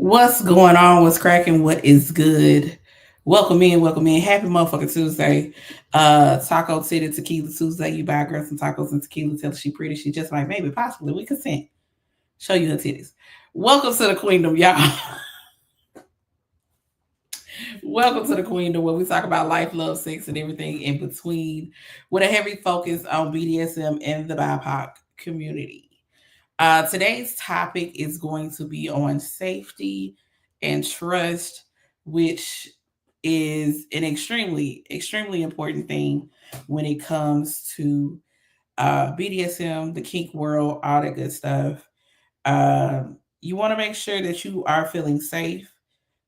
What's going on? What's cracking? What is good? Welcome in, welcome in. Happy motherfucking Tuesday. Taco City Tequila Tuesday. You buy a girl some tacos and tequila, tell her she pretty. She just like, maybe, possibly, we consent. Show you her titties. Welcome to the Queendomme, y'all. Welcome to the Queendomme, where we talk about life, love, sex, and everything in between, with a heavy focus on BDSM and the BIPOC community. Today's topic is going to be on safety and trust, which is an extremely important thing when it comes to BDSM, the kink world, all that good stuff. You want to make sure that you are feeling safe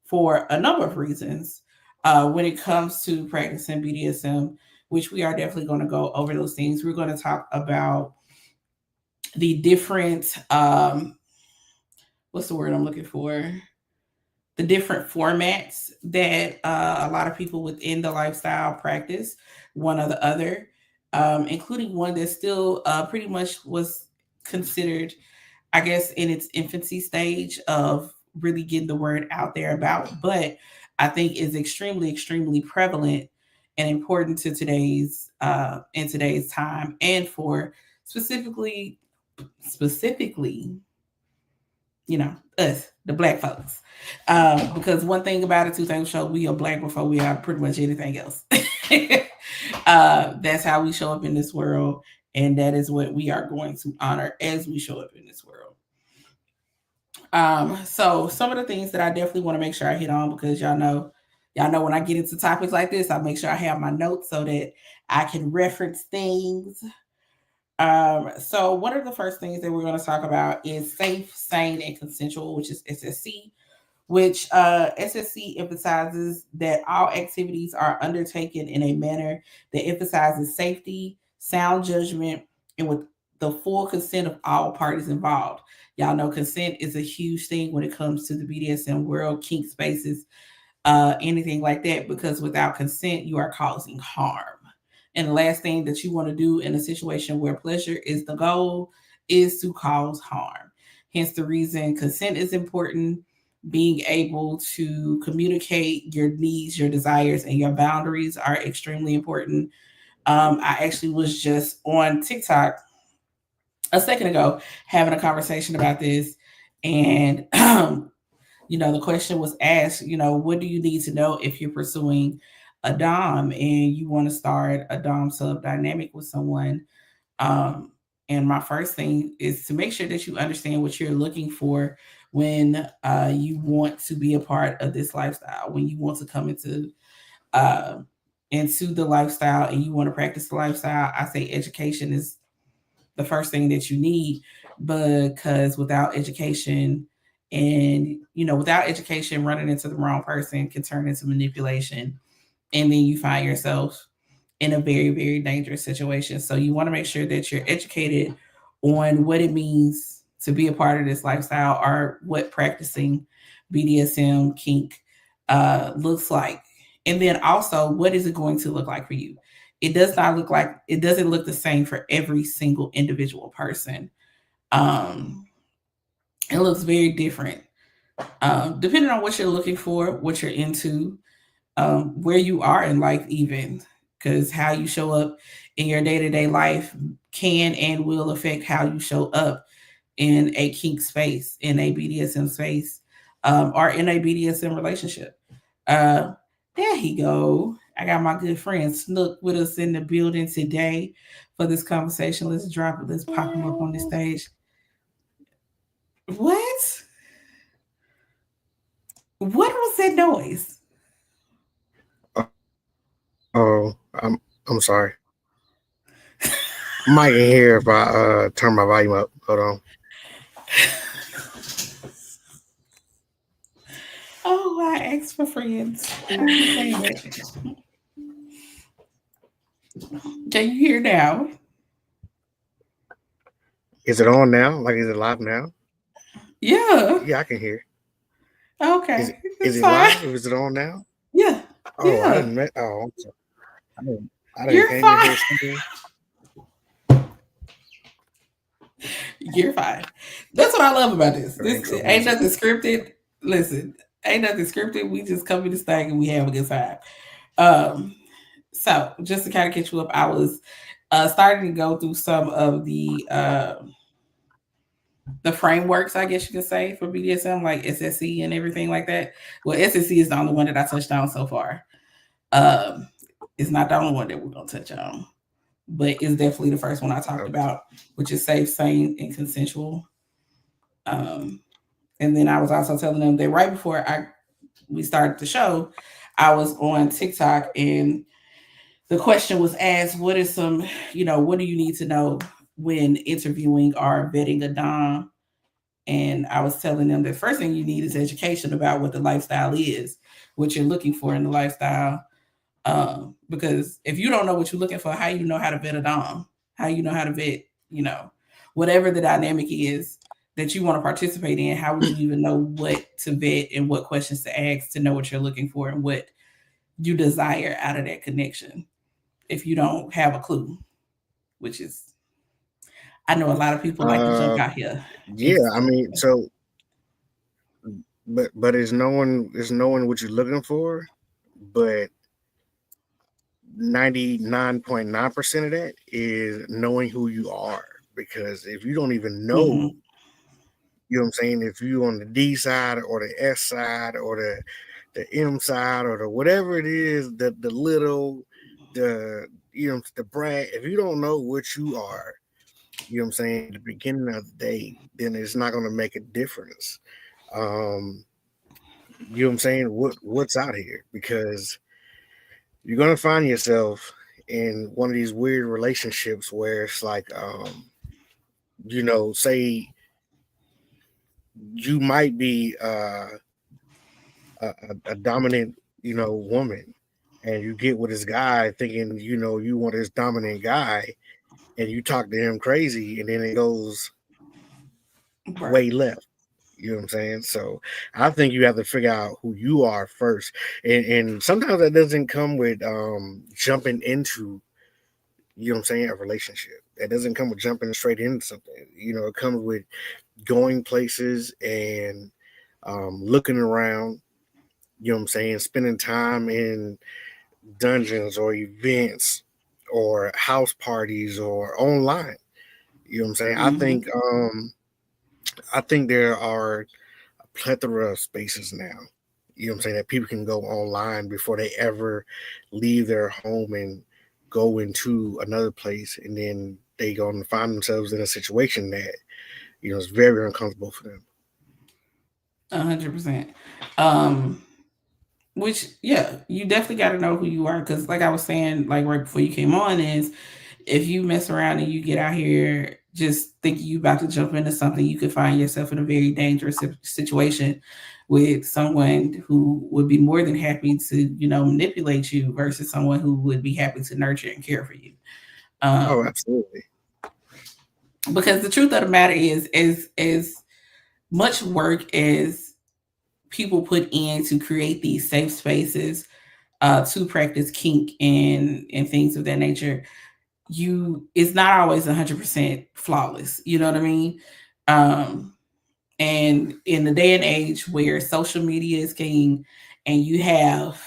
for a number of reasons when it comes to practicing BDSM, which we are definitely going to go over those things. We're going to talk about the different what's the word I'm looking for? The different formats that a lot of people within the lifestyle practice, one or the other, including one that still pretty much was considered, I guess, in its infancy stage of really getting the word out there about, but I think is extremely prevalent and important to today's in today's time, and for specifically, us, the black folks. Because one thing about it, two things show we are black before we are pretty much anything else. That's how we show up in this world, and that is what we are going to honor as we show up in this world. So some of the things that I definitely want to make sure I hit on, because y'all know when I get into topics like this, I make sure I have my notes so that I can reference things. So one of the first things that we're going to talk about is safe, sane, and consensual, which is SSC, which SSC emphasizes that all activities are undertaken in a manner that emphasizes safety, sound judgment, and with the full consent of all parties involved. Y'all know consent is a huge thing when it comes to the BDSM world, kink spaces, anything like that, because without consent, you are causing harm. And the last thing that you want to do in a situation where pleasure is the goal is to cause harm. Hence the reason consent is important. Being able to communicate your needs, your desires, and your boundaries are extremely important. I actually was just on TikTok a second ago having a conversation about this, and the question was asked, what do you need to know if you're pursuing a dom and you want to start a dom sub dynamic with someone? um and my first thing is to make sure that you understand what you're looking for when you want to be a part of this lifestyle, when you want to come uh into the lifestyle and you want to practice the lifestyle. I say education is the first thing that you need, because without education, and without education, running into the wrong person can turn into manipulation, and then you find yourself in a very dangerous situation. So you want to make sure that you're educated on what it means to be a part of this lifestyle, or what practicing BDSM kink looks like. And then also, what is it going to look like for you? It doesn't look the same for every single individual person. Um, it looks very different, depending on what you're looking for, what you're into, where you are in life, even, because how you show up in your day-to-day life can and will affect how you show up in a kink space, in a BDSM space, or in a BDSM relationship. Uh, there he go. I got my good friend Snook with us in the building today for this conversation. Let's drop it. Let's pop him up on the stage. What? What was that noise? Oh, I'm sorry. Might can hear if I turn my volume up. Hold on. Oh, I asked for friends. Damn it. Can you hear now? Is it on now? Like, is it live now? Yeah. Yeah, I can hear. Okay. Is It's it fine. live? Is it on now? Yeah. Oh, I Yeah. didn't. Oh, I'm sorry. I didn't. I didn't You're came in fine. here speaking. You're fine. That's what I love about this. The This intro ain't music. nothing scripted. listen, ain't nothing scripted. We just come in this thing and we have a good time. Um, so just to kind of catch you up, I was starting to go through some of the frameworks, I guess you could say, for BDSM, like SSC and everything like that. Well, SSC is the only one that I touched on so far. Um, it's not the only one that we're gonna touch on, but it's definitely the first one I talked Okay. about, which is safe, sane, and consensual. Um, and then I was also telling them that right before I we started the show, I was on TikTok and the question was asked, what is some, what do you need to know when interviewing or vetting a dom? And I was telling them the first thing you need is education about what the lifestyle is, what you're looking for in the lifestyle. Because if you don't know what you're looking for, how you know how to vet a dom? How you know how to vet, you know, whatever the dynamic is that you want to participate in? How would you even know what to vet and what questions to ask to know what you're looking for and what you desire out of that connection if you don't have a clue? Which is, I know a lot of people like to jump Uh, out here and yeah. I mean, so, but is knowing what you're looking for, but 99.9% of that is knowing who you are. Because if you don't even know, mm-hmm, you know what I'm saying, if you on the D side or the S side or the M side or the whatever it is, the little, the brag, if you don't know what you are, you know what I'm saying, at the beginning of the day, then it's not gonna make a difference. Um, you know what I'm saying? What's out here? Because you're gonna find yourself in one of these weird relationships where it's like, say you might be a dominant, woman, and you get with this guy thinking, you want this dominant guy, and you talk to him crazy, and then it goes right. way left. You know what I'm saying? So I think you have to figure out who you are first, and sometimes that doesn't come with jumping into, you know what I'm saying, a relationship. That doesn't come with jumping straight into something. It comes with going places and looking around. You know what I'm saying? Spending time in dungeons or events or house parties or online. You know what I'm saying? I Mm-hmm. think I think there are a plethora of spaces now. You know what I'm saying, that people can go online before they ever leave their home and go into another place, and then they go and find themselves in a situation that is very uncomfortable for them. 100%. Um, which, yeah, you definitely got to know who you are because, like I was saying, like right before you came on, is if you mess around and you get out here just thinking you about to jump into something, you could find yourself in a very dangerous situation with someone who would be more than happy to, manipulate you versus someone who would be happy to nurture and care for you. Oh, Um, absolutely. because the truth of the matter is as much work as people put in to create these safe spaces to practice kink and things of that nature, it's not always 100% flawless. You know what I mean? Um, and in the day and age where social media is king, and you have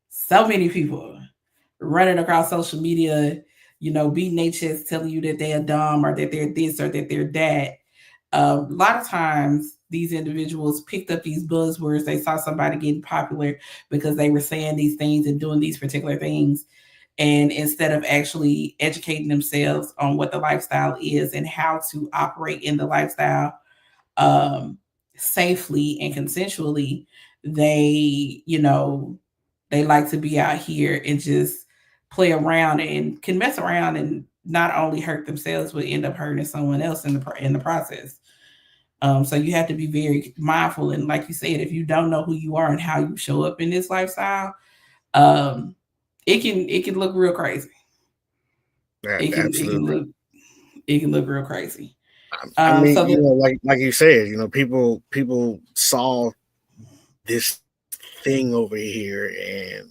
so many people running across social media, beating their chest, telling you that they're dumb or that they're this or that they're that. A lot of times, these individuals picked up these buzzwords. They saw somebody getting popular because they were saying these things and doing these particular things. And instead of actually educating themselves on what the lifestyle is and how to operate in the lifestyle um, safely and consensually, they like to be out here and just play around and can mess around and not only hurt themselves but end up hurting someone else in the process. So you have to be very mindful, and like you said, if you don't know who you are and how you show up in this lifestyle, um, it can look real crazy. It can it can Absolutely. look it can look real crazy. I mean, So the like you said, people saw this thing over here, and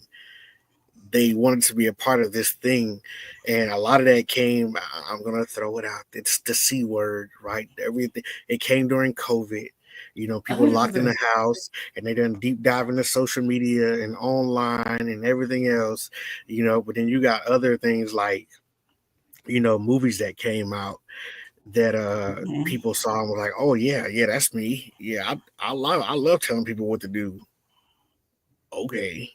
they wanted to be a part of this thing, and a lot of that came. I'm gonna throw it out. It's the C word, right? Everything. It came during COVID. People locked in the 100%. house and they done deep dive into social media and online and everything else. But then you got other things like movies that came out that Mhm. people saw and were like, oh yeah, yeah, that's me. Yeah, I love telling people what to do. Okay.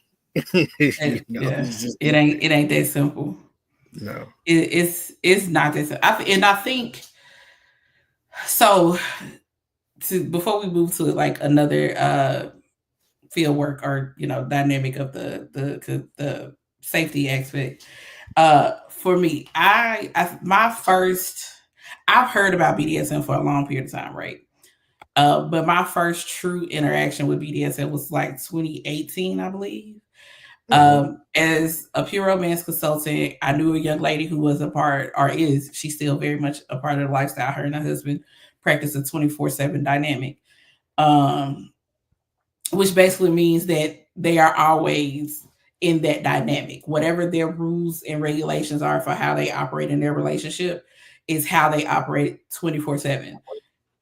Yeah, It's just it ain't that simple. no. It's not that simple. And I think so. Before we move to like another field work or dynamic of the safety aspect, for me, my first, I've heard about BDSM for a long period of time, right? But my first true interaction with BDSM was like 2018, I believe. Hmm. As a pure romance consultant, I knew a young lady who was a part, or is, she's still very much a part of the lifestyle. Her and her husband practice a 24/7 dynamic, um, which basically means that they are always in that dynamic. Whatever their rules and regulations are for how they operate in their relationship is how they operate 24/7.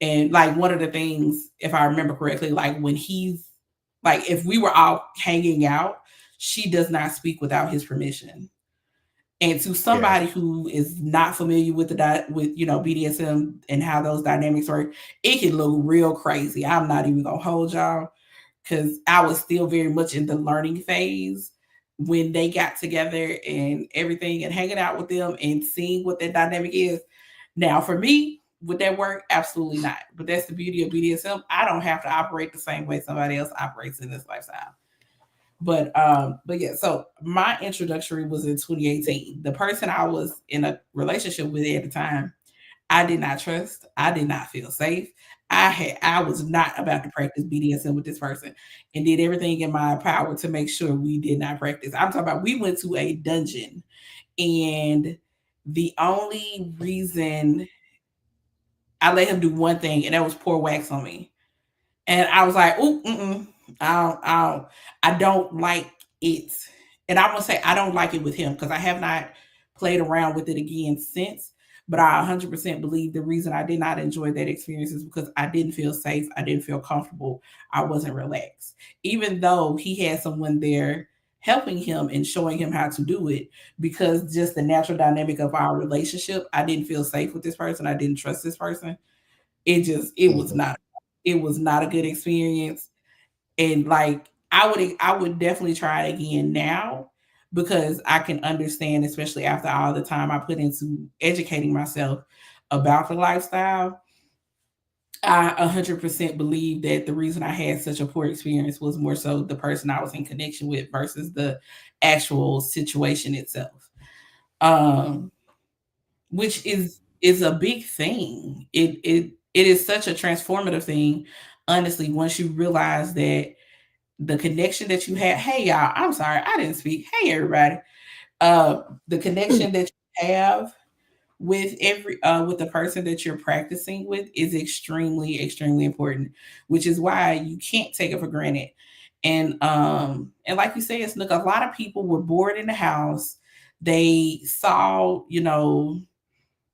And like one of the things, if I remember correctly, like when he's like, if we were all hanging out, she does not speak without his permission. And to Yeah. somebody who is not familiar with with BDSM and how those dynamics work, it can look real crazy. I'm not even gonna hold y'all because I was still very much in the learning phase when they got together and everything, and hanging out with them and seeing what their dynamic is. Now, for me, would that work? Absolutely not. But that's the beauty of BDSM. I don't have to operate the same way somebody else operates in this lifestyle. But yeah, so my introductory was in 2018. The person I was in a relationship with at the time, I did not trust. I did not feel safe. I was not about to practice BDSM with this person and did everything in my power to make sure we did not practice. I'm talking about we went to a dungeon, and the only reason I let him do one thing, and that was pour wax on me. And I was like, "Ooh, mm-mm, I don't like it." And I want to say I don't like it with him because I have not played around with it again since. But I 100% believe the reason I did not enjoy that experience is because I didn't feel safe. I didn't feel comfortable. I wasn't relaxed. Even though he had someone there helping him and showing him how to do it, because just the natural dynamic of our relationship, I didn't feel safe with this person. I didn't trust this person. It was Hmm. not, it was not a good experience. And like I would definitely try it again now because I can understand, especially after all the time I put into educating myself about the lifestyle. I 100% believe that the reason I had such a poor experience was more so the person I was in connection with versus the actual situation itself. Um, which is a big thing. It is such a transformative thing, honestly, once you realize that the connection that you have. Hey y'all, I'm sorry, I didn't speak. Hey everybody. Uh the connection that you have with the person that you're practicing with is extremely, extremely important, which is why you can't take it for granted. And like you said, look, a lot of people were bored in the house. They saw,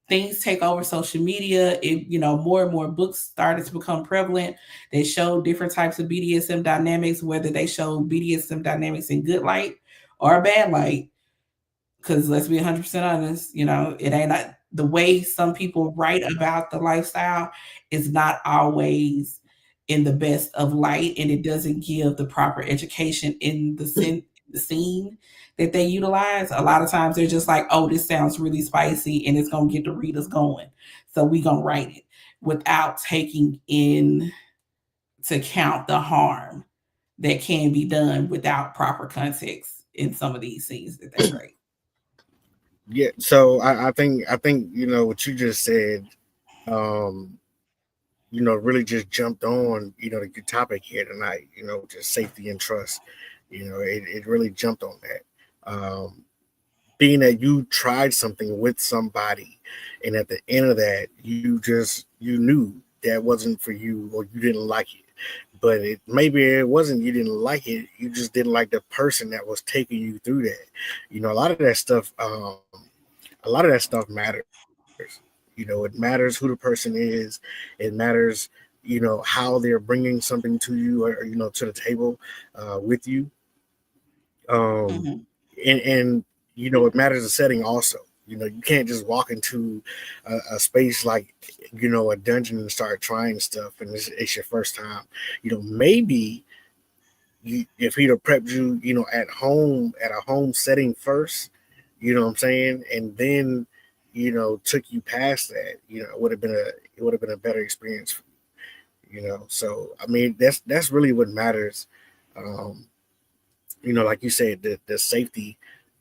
things take over social media. More and more books started to become prevalent. They showed different types of BDSM dynamics, whether they show BDSM dynamics in good light or a bad light. Because let's be 100% honest, it ain't not, the way some people write about the lifestyle is not always in the best of light, and it doesn't give the proper education in the scene that they utilize. A lot of times they're just like, oh, this sounds really spicy and it's gonna get the readers going, so we gonna write it without taking in to count the harm that can be done without proper context in some of these scenes that they write. Yeah. So I think what you just said, um, really just jumped on the topic here tonight. Just safety and trust. It really jumped on that. Being that you tried something with somebody, and at the end of that, you knew that wasn't for you, or you didn't like it. But maybe it wasn't you didn't like it, you just didn't like the person that was taking you through that. A lot of that stuff, a lot of that stuff matters. It matters who the person is. It matters how they're bringing something to you, or to the table with you. um Mhm. and it matters the setting also. You can't just walk into a space like a dungeon and start trying stuff, and it's your first time. Maybe if he'd have prepped you, at home, at a home setting first, what I'm saying, and then took you past that, it would have been a better experience for So I mean, that's really what matters. um like you said, the safety,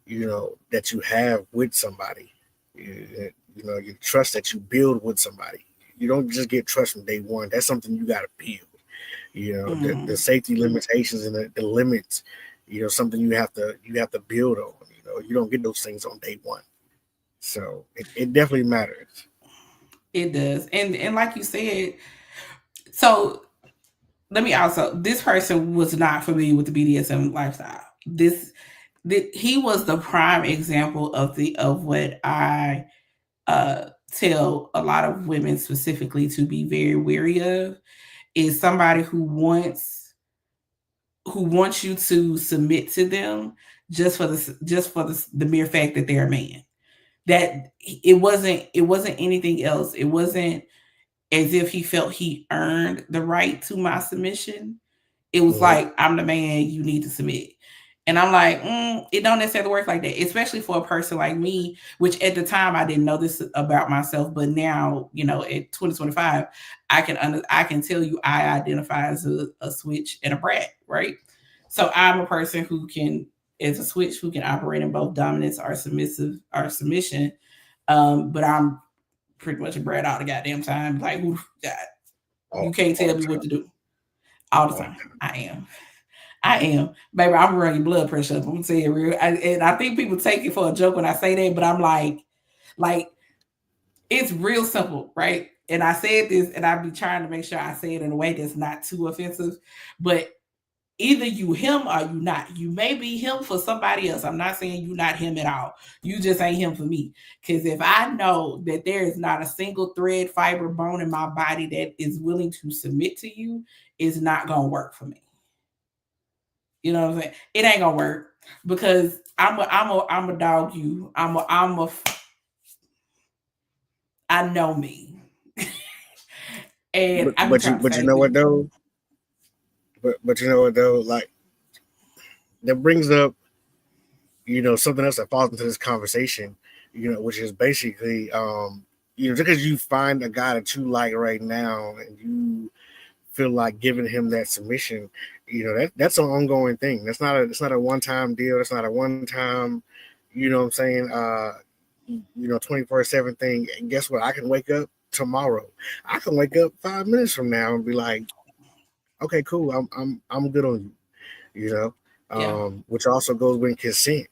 that you have with somebody, your trust that you build with somebody. You don't just get trust from day one. That's something you got to build. The Mhm. safety limitations and the limits, something you have to build on. You don't get those things on day one. So it definitely matters. It does. And like you said, so let me also, this person was not familiar with the BDSM lifestyle. He was the prime example of what I uh tell a lot of women specifically to be very wary of, is somebody who wants you to submit to them just for the mere fact that they're a man. That it wasn't anything else. It wasn't as if he felt he earned the right to my submission. It was Hmm. like, I'm the man, you need to submit. And I'm like, it don't necessarily work like that, especially for a person like me, which at the time I didn't know this about myself, but now, at 2025, I can tell you I identify as a switch and a brat, right? So I'm a person who can, as a switch, who can operate in both dominance or submission. But I'm pretty much a brat all the goddamn time. Like, oof, God, you can't All tell the me what time. to do all the All time. I am, baby. I'm running blood pressure up. I'm gonna tell you real, and I think people take it for a joke when I say that, but I'm like it's real simple, right? And I said this, and I be trying to make sure I say it in a way that's not too offensive. But either you him or you not. You may be him for somebody else. I'm not saying you not him at all. You just ain't him for me. Because if I know that there is not a single thread, fiber, bone in my body that is willing to submit to you, it's not gonna work for me. You know what I'm saying? It ain't gonna work because I'm a dog. I know me, and but I be but you trying to but you save know what people. though? But you know what though? Like, that brings up, something else that falls into this conversation, which is basically, just because you find a guy that you like right now and you feel like giving him that submission, that's an ongoing thing. That's not a one time deal. That's not a one time, what I'm saying, 24/7 thing. And guess what? I can wake up tomorrow. I can wake up 5 minutes from now and be like, okay, cool. I'm good on you. You know, Yeah, which also goes with consent.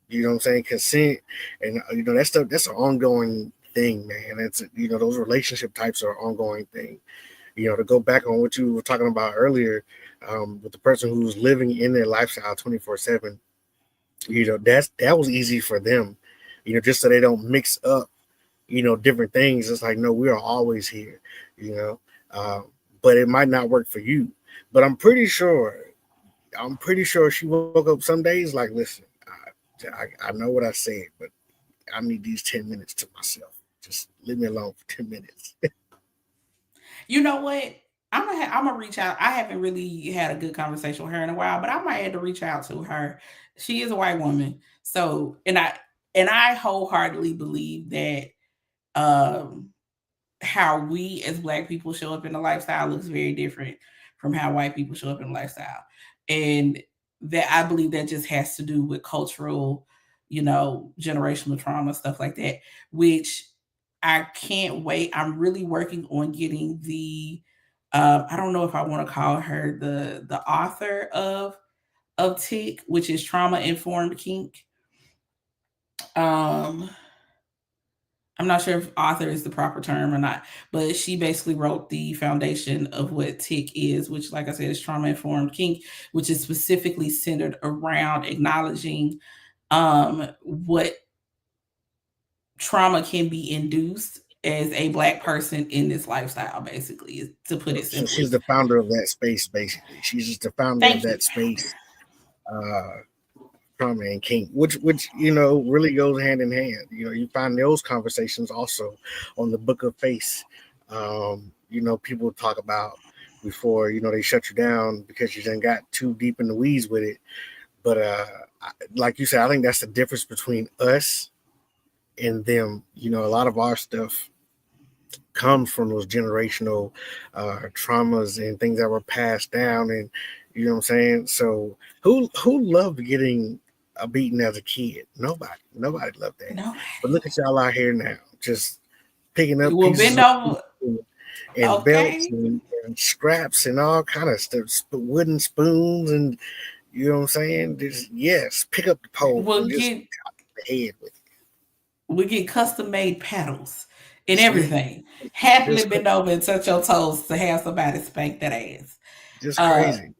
You know what I'm saying? Consent, and that stuff. That's an ongoing thing, man. It's those relationship types are an ongoing thing. To go back on what you were talking about earlier, with the person who's living in their lifestyle 24/7. That was easy for them. Just so they don't mix up, different things. It's like, no, we are always here. You know, uh, but it might not work for you. But I'm pretty sure she woke up some days like, listen, I know what I said, but I need these 10 minutes to myself. Just leave me alone for 10 minutes. you know what? I'm gonna reach out. I haven't really had a good conversation with her in a while, but I might have to reach out to her. She is a white woman, so and I wholeheartedly believe that um how we as black people show up in the lifestyle looks very different from how white people show up in the lifestyle. And that I believe that just has to do with cultural, generational trauma, stuff like that, which I can't wait. I'm really working on getting the I don't know if I want to call her the author of Tick, which is trauma informed kink. Um I'm not sure if author is the proper term or not, but she basically wrote the foundation of what TIC is, which, like I said, is trauma informed kink, which is specifically centered around acknowledging what trauma can be induced as a Black person in this lifestyle, basically, to put it So she's simply. the founder of that space, basically. She's just the founder of Thank you. that space, uh, trauma and kink, which really goes hand in hand. You find those conversations also on the Book of Face. People talk about before they shut you down because you then got too deep in the weeds with it. But like you said, I think that's the difference between us and them. A lot of our stuff comes from those generational traumas and things that were passed down, and you know what I'm saying. So who loved getting a beating as a kid? Nobody loved that. No. But look at y'all out here now, just picking up Well, pieces bend of over. and belts Okay. and scraps and all kind of stuff, wooden spoons, and you know what I'm saying. Just yes, pick up the pole We'll and just get top the head with we get custom made paddles and it. everything. Happily Just bend over and touch your toes to have somebody spank that ass. just Uh, crazy.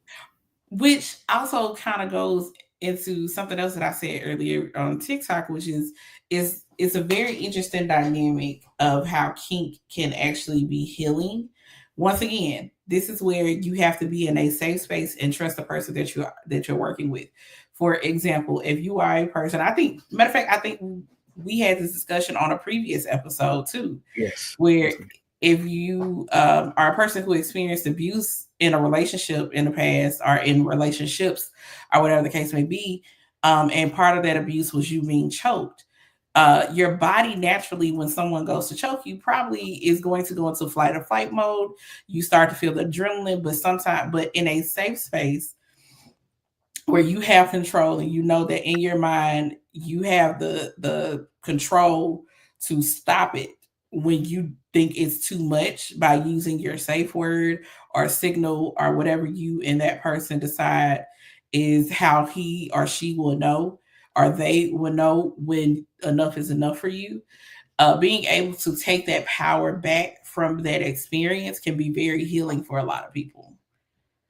which also kind of goes into something else that I said earlier on TikTok, which is it's a very interesting dynamic of how kink can actually be healing. Once again, this is where you have to be in a safe space and trust the person that you're working with. For example, if you are a person, I think, matter of fact, I think we had this discussion on a previous episode too, Yes, where yes, if you are a person who experienced abuse in a relationship in the past or in relationships or whatever the case may be, and part of that abuse was you being choked, your body naturally, when someone goes to choke you, probably is going to go into flight or fight mode. You start to feel the adrenaline, but in a safe space where you have control and you know that in your mind you have the control to stop it when you think it's too much by using your safe word or signal or whatever you and that person decide is how he or she will know or they will know when enough is enough for you. Being able to take that power back from that experience can be very healing for a lot of people.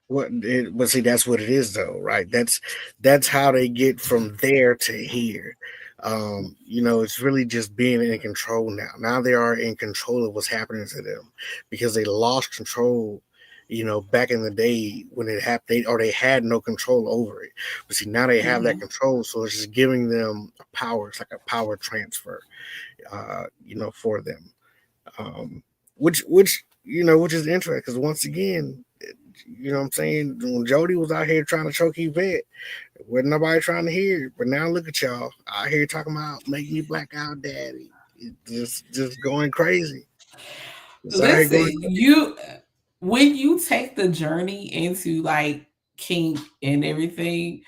but see, that's what it is, though, right? That's how they get from there to here. It's really just being in control now. Now they are in control of what's happening to them because they lost control. Back in the day when it happened, they had no control over it. But see, now they have that Hmm. control, so it's just giving them a power. It's like a power transfer, for them. Um, which is interesting because once again, what I'm saying, when Jody was out here trying to choke Yvette, wasn't nobody trying to hear it. But now look at y'all out here talking about making me black out daddy. Just going crazy. Just out here Listen, going crazy. you when you take the journey into like kink and everything,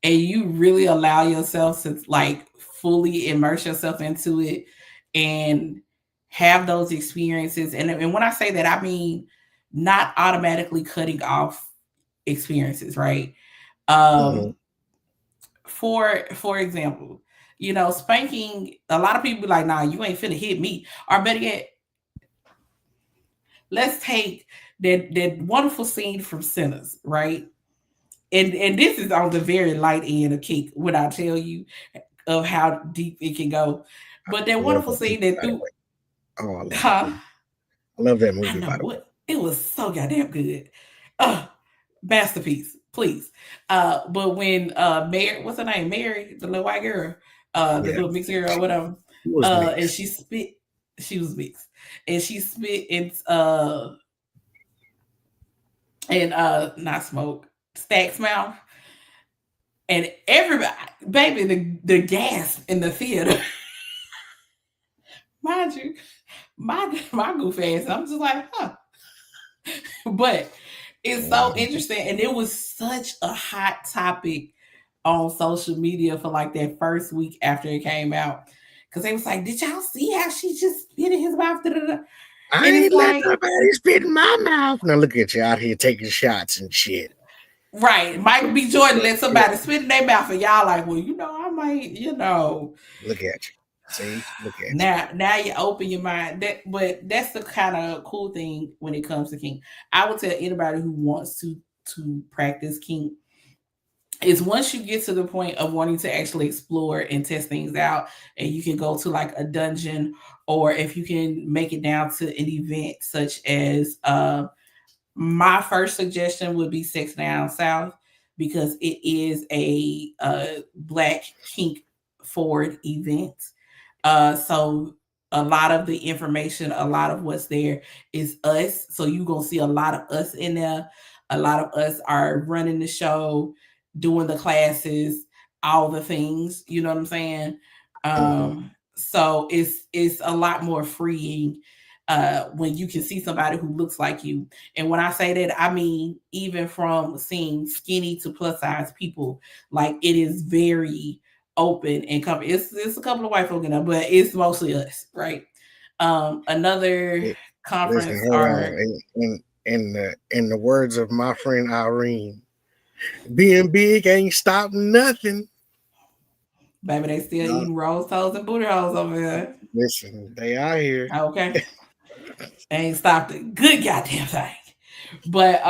and you really allow yourself to like fully immerse yourself into it and have those experiences. And when I say that, I mean not automatically cutting off experiences, right? Mhm. Um, for example, spanking. A lot of people be like, "Nah, you ain't finna hit me," or better yet, let's take that wonderful scene from Sinners, right? And this is on the very light end of kink when I tell you of how deep it can go. But that I love wonderful that movie, scene that by the threw, way. Oh, I love that huh? movie. I love that I movie, know by the way. what it was so goddamn good. Masterpiece, please. But when Mary, what's her name? Mary, the little white girl, the Yeah, little mixed girl or she, whatever, she was and mixed. she spit, she was mixed, and she spit in and not smoke, Stack's mouth. And everybody, baby, the gas in the theater, mind you, my goof ass. I'm just like, huh. But it's so Mhm. interesting, and it was such a hot topic on social media for like that first week after it came out, because they was like, "Did y'all see how she just spit in his mouth?" Da, da, da. I And it's ain't let like, nobody spit in my mouth. Now look at you out here taking shots and shit. right, Michael B. Jordan let Yeah, somebody spit in their mouth, and y'all like, well, I might, look at you. See, look at you. now you open your mind. But that's the kind of cool thing when it comes to kink. I would tell anybody who wants to practice kink is once you get to the point of wanting to actually explore and test things out, and you can go to like a dungeon, or if you can make it down to an event such as my first suggestion would be Sex Down South, because it is a black kink forward event. So a lot of the information, a lot of what's there is us. So you're gonna see a lot of us in there. A lot of us are running the show, doing the classes, all the things. You know what I'm saying? So it's a lot more freeing when you can see somebody who looks like you. And when I say that, I mean even from seeing skinny to plus size people, like it is very open and cover. It's a couple of white folk in there, but it's mostly us, right? Another Listen, conference hold on. are In the words of my friend Irene, being big ain't stopping nothing. baby, they still No, eating rose toes and booty holes over there. listen, they out here. Okay. They ain't stopped a good goddamn thing. But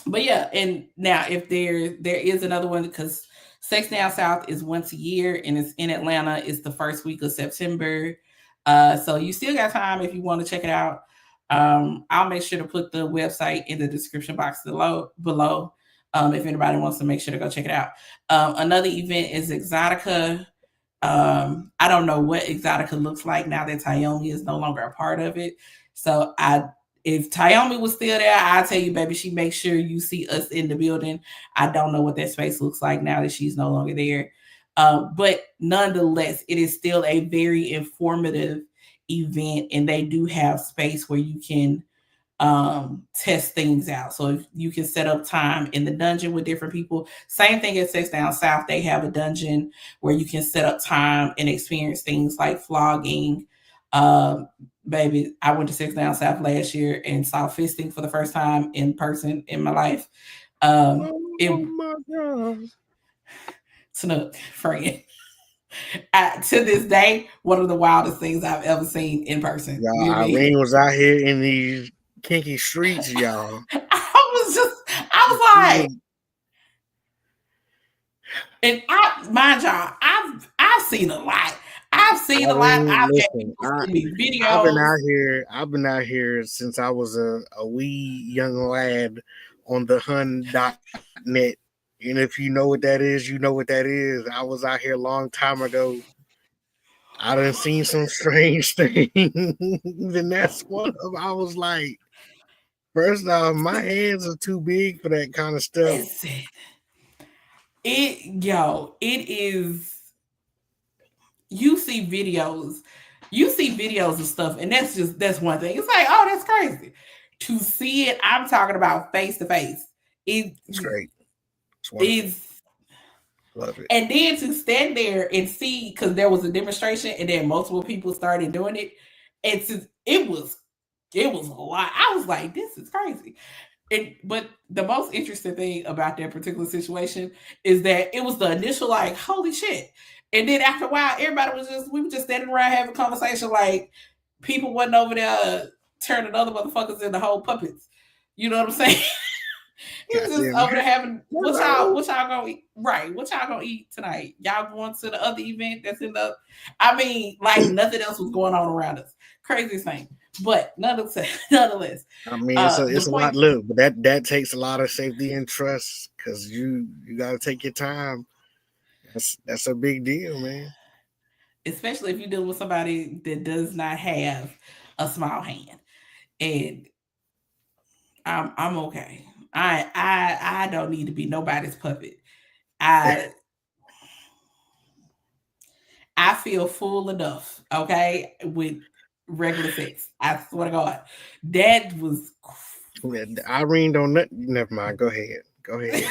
but yeah, and now if there is another one, because Sex Down South is once a year and it's in Atlanta. It's the first week of September. So you still got time if you want to check it out. I'll make sure to put the website in the description box below. If anybody wants to make sure to go check it out. Another event is Exotica. I don't know what Exotica looks like now that Tayomi is no longer a part of it. So if Tayomi was still there, I'll tell you, baby, she makes sure you see us in the building. I don't know what that space looks like now that she's no longer there. But nonetheless, it is still a very informative event, and they do have space where you can test things out. So if you can set up time in the dungeon with different people. Same thing at Sex Down South. They have a dungeon where you can set up time and experience things like flogging. Um, Baby, I went to Sex Down South last year and saw fisting for the first time in person in my life. It Oh my god. snook friend. To this day, one of the wildest things I've ever seen in person. Y'all, You hear me? Irene was out here in these kinky streets, y'all. I was She like, was, and I, mind y'all, I've seen a lot. I've seen a lot. Irene, I've had listen, people send me I've been videos. out here. I've been out here since I was a wee young lad on the hun.net. And if you know what that is, you know what that is. I was out here a long time ago. I done seen some strange things, and that's one of them. I was like, first off, my hands are too big for that kind of stuff. Listen, it is. You see videos, you see videos of stuff, and that's one thing. It's like, oh, that's crazy. To see it, I'm talking about face to face. It It's great. It's wonderful. is. Love it. And then to stand there and see, because there was a demonstration and then multiple people started doing it, it was a lot. I was like, this is crazy. But the most interesting thing about that particular situation is that it was the initial like, holy shit. And then after a while, we were just standing around having a conversation like people wasn't over there turning other motherfuckers into whole puppets. You know what I'm saying? He was just Goddamn over there right. having Hello. what y'all gonna eat? Right. What y'all gonna eat tonight? Y'all going to the other event that's in the I mean, like nothing else was going on around us. Craziest thing. But nonetheless, I mean, it's a the it's a lot. point, Look, but that takes a lot of safety and trust because you got to take your time. That's a big deal, man. especially if you're dealing with somebody that does not have a small hand. And I'm okay. I don't need to be nobody's puppet. I I feel full enough, okay, with regular sex. I swear to God, that was. Irene don't. Never mind. Go ahead. Go ahead.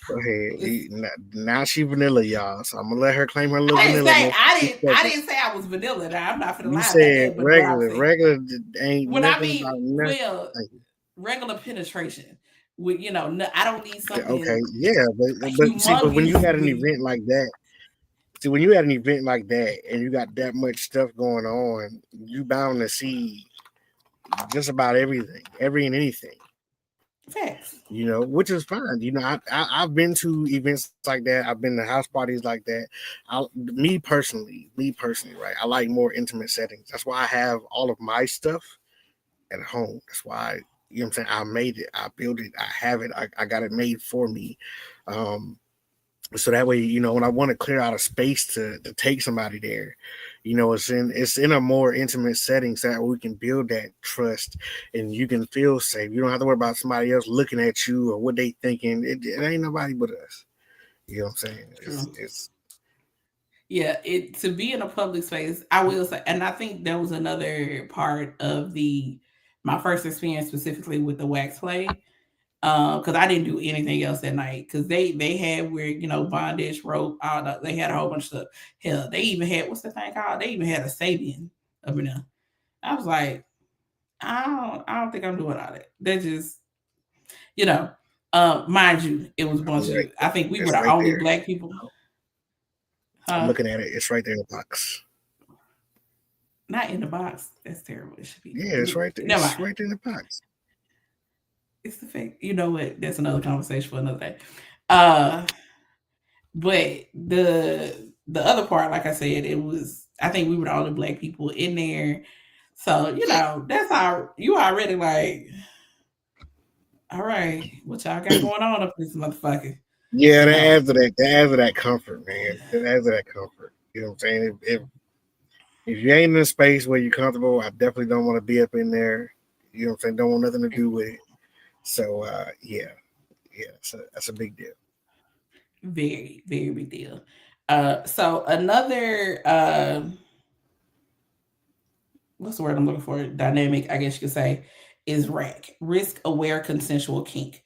Go ahead. Now she vanilla, y'all. So I'm gonna let her claim her little I didn't vanilla. say For 2 I seconds. didn't say I was vanilla. Now I'm not gonna You lie about said that. But what I'm regular. saying, Regular ain't when I nothing mean, about nothing. well, regular penetration, with no, I don't need Okay, something yeah, but see, but when you humongous got an with. event like that, see, when you had an event like that and you got that much stuff going on, you bound to see just about everything, every and anything. Facts. Which is fine. I've been to events like that. I've been to house parties like that. Me personally, right? I like more intimate settings. That's why I have all of my stuff at home. That's why, what I'm saying? I made it, I built it, I have it, I got it made for me. Um, so that way, when I want to clear out a space to take somebody there, it's in a more intimate setting so that we can build that trust and you can feel safe. You don't have to worry about somebody else looking at you or what they thinking. It ain't nobody but us. You know what I'm saying? It's True. it's Yeah, it to be in a public space, I will say, and I think that was another part of the my first experience specifically with the wax play. Because I didn't do anything else that night. Because they had where bondage, rope, all that. They had a whole bunch of stuff. Hell, they even had what's the thing called? They even had a Sabian up in there. I was like, I don't think I'm doing all that. That just you know, mind you, it was a bunch right of. I think we were it's the right only there. black people, I'm huh? looking at it. It's right there in the box. Not in the box. That's terrible. It should be. Yeah, it's right there. Never It's mind. right there in the box. It's the fact. You know what? That's another conversation for another day. Uh, but the other part, like I said, it was. I think we were the only black people in there, so that's how you already like. All right, what y'all got going on up in this motherfucker? Yeah, You that know, adds to that comfort, man. That adds to that comfort. You know what I'm saying? If you ain't in a space where you're comfortable, I definitely don't want to be up in there. You know what I'm saying? Don't want nothing to do with it. So yeah, yeah, so that's a big deal. very very big deal. So another what's the word I'm looking for? Dynamic, I guess you could say, is RAC, risk aware consensual kink.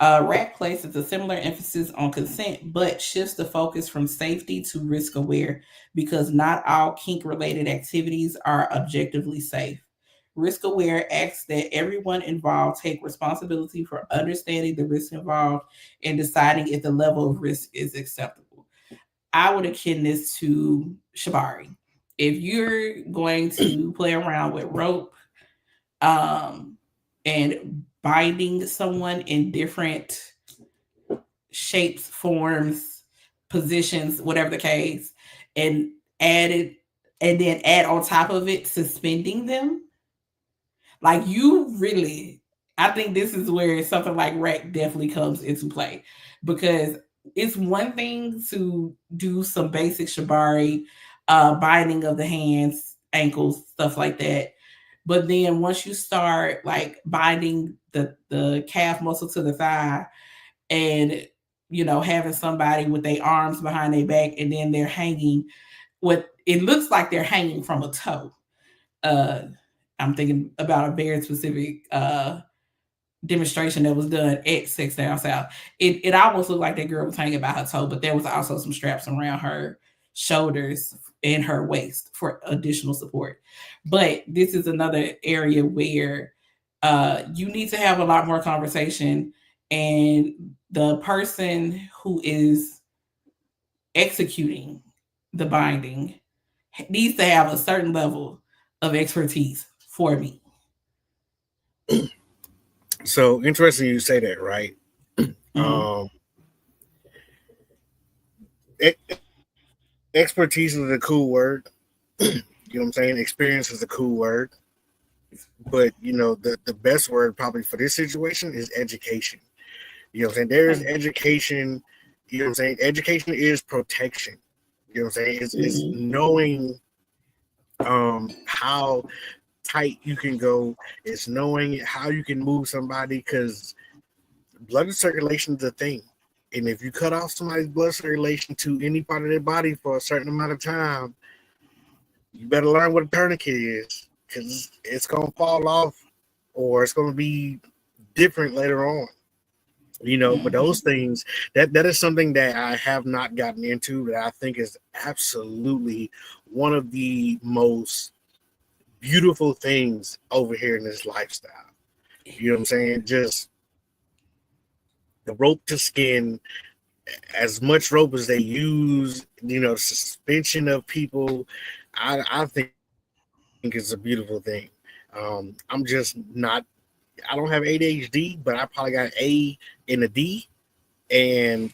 RAC places a similar emphasis on consent, but shifts the focus from safety to risk aware because not all kink related activities are objectively safe. Risk aware asks that everyone involved take responsibility for understanding the risk involved and deciding if the level of risk is acceptable. I would akin this to shibari. If you're going to play around with rope, um, and binding someone in different shapes, forms, positions, whatever the case, and add it, and then add on top of it suspending them, like you really, I think this is where something like rack definitely comes into play because it's one thing to do some basic shibari, binding of the hands, ankles, stuff like that. But then once you start like binding the calf muscle to the thigh and having somebody with their arms behind their back and then they're hanging, what it looks like they're hanging from a toe. Uh, I'm thinking about a very specific demonstration that was done at Six Down South. It almost looked like that girl was hanging by her toe, but there was also some straps around her shoulders and her waist for additional support. But this is another area where you need to have a lot more conversation, and the person who is executing the binding needs to have a certain level of expertise for me. So interesting you say that, right? Mm-hmm. Um, expertise is a cool word. You know what I'm saying? Experience is a cool word. But the best word probably for this situation is education. You know what I'm saying? There is education. You know what I'm saying? Education is protection. You know what I'm saying? It's Mm-hmm. knowing how tight you can go. It's knowing how you can move somebody because blood circulation is a thing. And if you cut off somebody's blood circulation to any part of their body for a certain amount of time, you better learn what a tourniquet is because it's going to fall off or it's going to be different later on. But Mm-hmm. those things that is something that I have not gotten into that I think is absolutely one of the most beautiful things over here in this lifestyle. You know what I'm saying? Just the rope to skin, as much rope as they use, suspension of people. I think it's a beautiful thing. I'm just not I don't have ADHD, but I probably got A and a D, and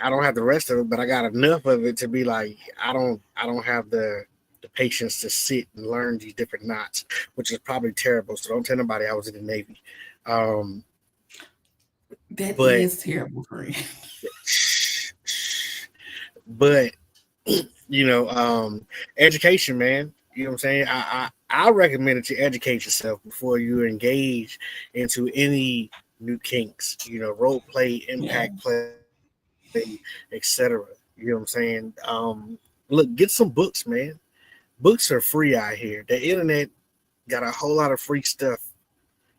I don't have the rest of it, but I got enough of it to be like I don't have the patience to sit and learn these different knots, which is probably terrible. So don't tell nobody I was in the Navy. Um, That but is terrible, friend. but education, man. You know what I'm saying? I recommend that you educate yourself before you engage into any new kinks. Role play, Yeah. impact play, etc. You know what I'm saying? Look, get some books, man. Books are free out here. The internet got a whole lot of free stuff.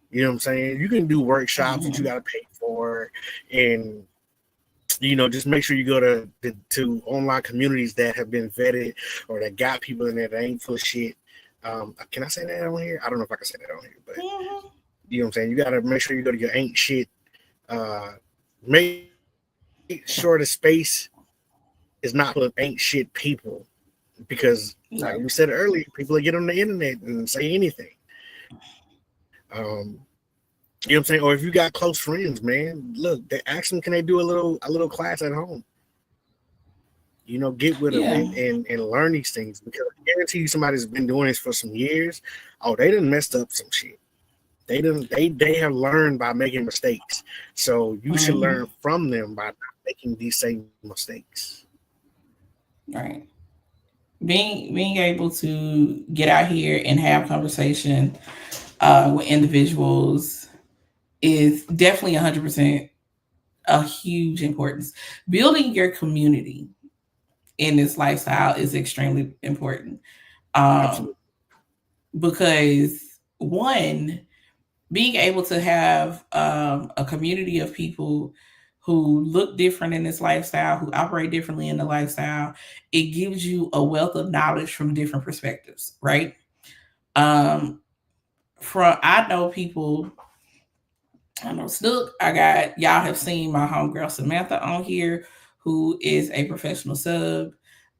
You know what I'm saying? You can do workshops that you Mhm. got to pay for, and just make sure you go to online communities that have been vetted or that got people in there that ain't full of shit. Can I say that on here? I don't know if I can say that on here, but Mhm. you know what I'm saying. You got to make sure you go to your ain't shit. Uh, make sure the space is not full of ain't shit people, because like we said No. earlier, people will get on the internet and say anything. Um, you know what I'm saying? Or if you got close friends, man, look, they ask them, can they do a little class at home? Get with them Yeah. and learn these things, because I guarantee you somebody's been doing this for some years. Oh, they done messed up some shit. They have learned by making mistakes. So you should learn Mhm. from them by not making these same mistakes. Right. Being able to get out here and have conversation with individuals is definitely 100% a huge importance. Building your community in this lifestyle is extremely important, um, Absolutely. because one, being able to have a community of people who look different in this lifestyle, who operate differently in the lifestyle, it gives you a wealth of knowledge from different perspectives, right? Um, from I know people, I know Snook. I got y'all have seen my homegirl Samantha on here, who is a professional sub.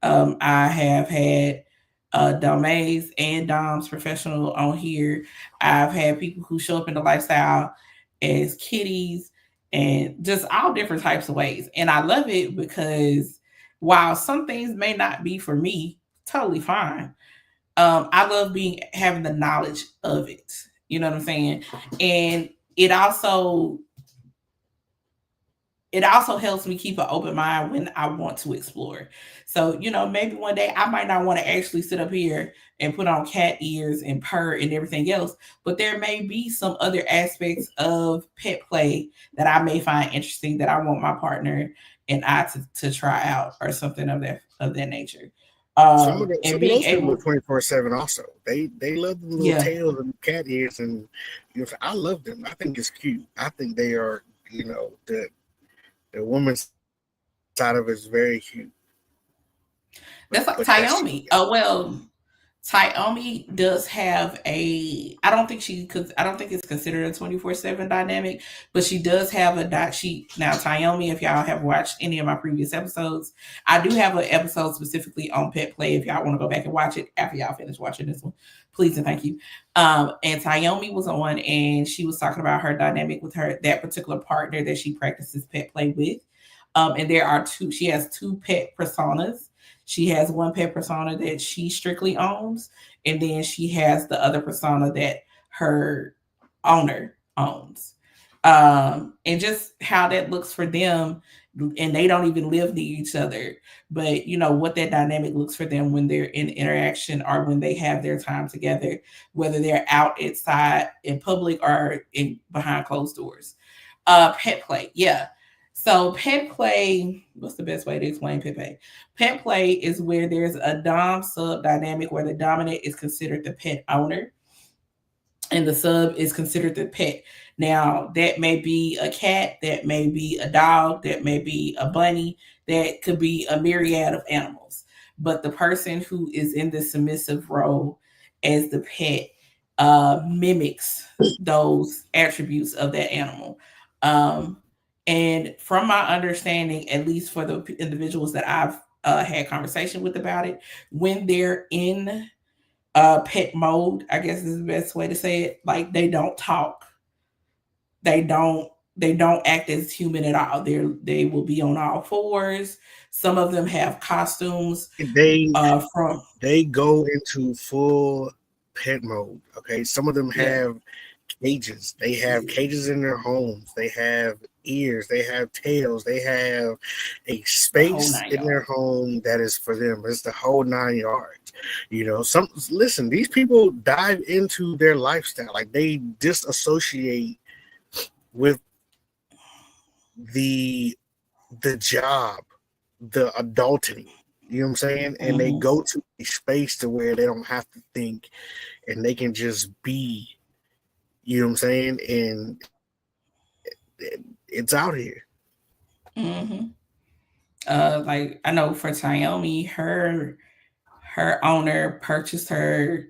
I have had Domays and Dom's professional on here. I've had people who show up in the lifestyle as kitties and just all different types of ways. And I love it because while some things may not be for me, totally fine. I love being having the knowledge of it. You know what I'm saying? And it also it also helps me keep an open mind when I want to explore. So, maybe one day I might not want to actually sit up here and put on cat ears and purr and everything else, but there may be some other aspects of pet play that I may find interesting that I want my partner and I to try out or something of that nature. Some And of being those people are able, 24/7 also. They love the little yeah, tails and cat ears, and I love them. I think it's cute. I think they are, the woman's side of it is very cute. But that's like that's just me. Tayomi. Well, Taomi does have a. I don't think it's considered a 24/7 dynamic, but she does have a dot. She now Taomi. If y'all have watched any of my previous episodes, I do have an episode specifically on pet play. If y'all want to go back and watch it after y'all finish watching this one, please and thank you. And Taomi was on, and she was talking about her dynamic with her that particular partner that she practices pet play with. And there are two. She has two pet personas. She has one pet persona that she strictly owns, and then she has the other persona that her owner owns. And just how that looks for them, and they don't even live near each other, but what that dynamic looks for them when they're in interaction or when they have their time together, whether they're out outside in public or in behind closed doors. Pet play, yeah. So pet play, what's the best way to explain pet play? Pet play is where there's a dom sub dynamic where the dominant is considered the pet owner and the sub is considered the pet. Now, that may be a cat, that may be a dog, that may be a bunny, that could be a myriad of animals. But the person who is in the submissive role as the pet mimics those attributes of that animal. Um, and from my understanding, at least for the individuals that I've had conversation with about it, when they're in pet mode, I guess is the best way to say it. Like they don't talk. They don't they don't act as human at all. They will be on all fours. Some of them have costumes they from they go into full pet mode. Okay, some of them yeah, have cages. They have cages in their homes. They have ears. They have tails. They have a the whole space nine in their yards. home that is for them. It's the whole 9 yards. Some listen. These people dive into their lifestyle, like they disassociate with the the job, the adulting. You know what I'm saying? And they Hmm. go to a space to where they don't have to think and they can just be. You know what I'm saying? And it's out here. Hmm. Like I know for Taomi, her owner purchased her